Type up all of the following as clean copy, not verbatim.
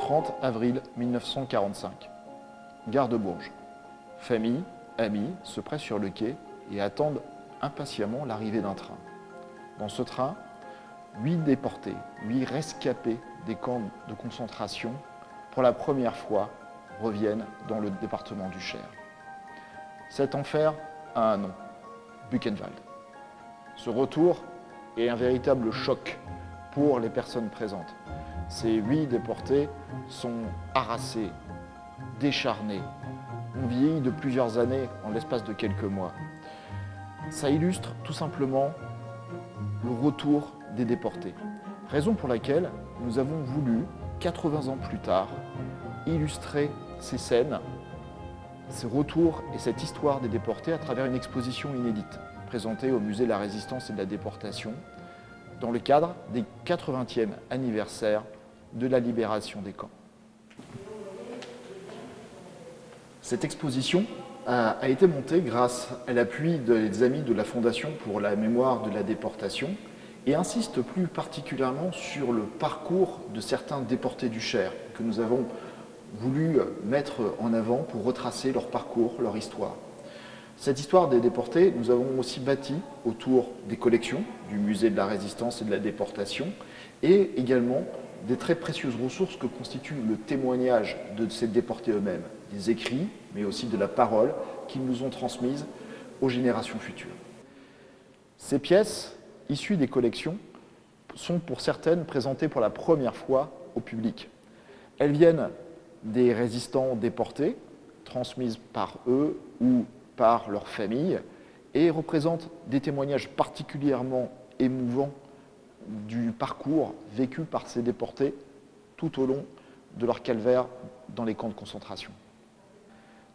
30 avril 1945. Gare de Bourges. Famille, amis se pressent sur le quai et attendent impatiemment l'arrivée d'un train. Dans ce train, 8 déportés, 8 rescapés des camps de concentration, pour la première fois, reviennent dans le département du Cher. Cet enfer a un nom, Buchenwald. Ce retour est un véritable choc pour les personnes présentes. Ces 8 déportés sont harassés, décharnés, ont vieilli de plusieurs années en l'espace de quelques mois. Ça illustre tout simplement le retour des déportés. Raison pour laquelle nous avons voulu, 80 ans plus tard, illustrer ces scènes, ce retour et cette histoire des déportés à travers une exposition inédite présentée au Musée de la Résistance et de la Déportation dans le cadre des 80e anniversaire de la libération des camps. Cette exposition a été montée grâce à l'appui des amis de la Fondation pour la mémoire de la déportation et insiste plus particulièrement sur le parcours de certains déportés du Cher que nous avons voulu mettre en avant pour retracer leur parcours, leur histoire. Cette histoire des déportés, nous avons aussi bâti autour des collections du Musée de la Résistance et de la Déportation et également des très précieuses ressources que constitue le témoignage de ces déportés eux-mêmes, des écrits, mais aussi de la parole qu'ils nous ont transmises aux générations futures. Ces pièces, issues des collections, sont pour certaines présentées pour la première fois au public. Elles viennent des résistants déportés, transmises par eux ou par leur famille, et représentent des témoignages particulièrement émouvants du parcours vécu par ces déportés tout au long de leur calvaire dans les camps de concentration.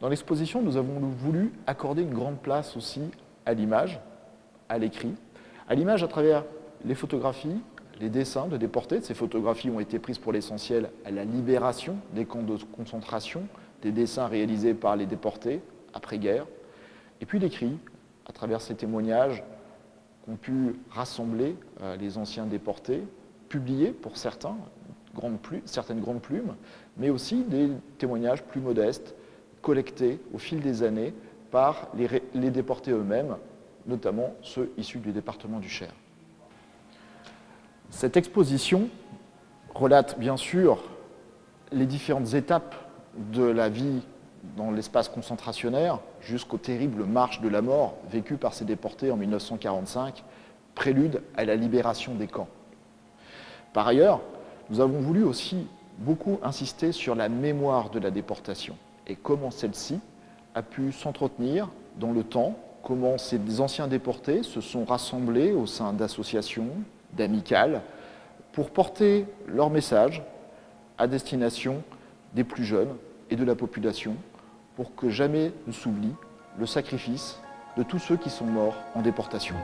Dans l'exposition, nous avons voulu accorder une grande place aussi à l'image, à l'écrit, à l'image à travers les photographies, les dessins de déportés. Ces photographies ont été prises pour l'essentiel à la libération des camps de concentration, des dessins réalisés par les déportés après-guerre, et puis l'écrit, à travers ces témoignages qu'ont pu rassembler les anciens déportés, publiés pour certaines grandes plumes, mais aussi des témoignages plus modestes, collectés au fil des années par les déportés eux-mêmes, notamment ceux issus du département du Cher. Cette exposition relate bien sûr les différentes étapes de la vie dans l'espace concentrationnaire jusqu'aux terribles marches de la mort vécues par ces déportés en 1945, prélude à la libération des camps. Par ailleurs, nous avons voulu aussi beaucoup insister sur la mémoire de la déportation et comment celle-ci a pu s'entretenir dans le temps, comment ces anciens déportés se sont rassemblés au sein d'associations, d'amicales, pour porter leur message à destination des plus jeunes et de la population, pour que jamais ne s'oublie le sacrifice de tous ceux qui sont morts en déportation.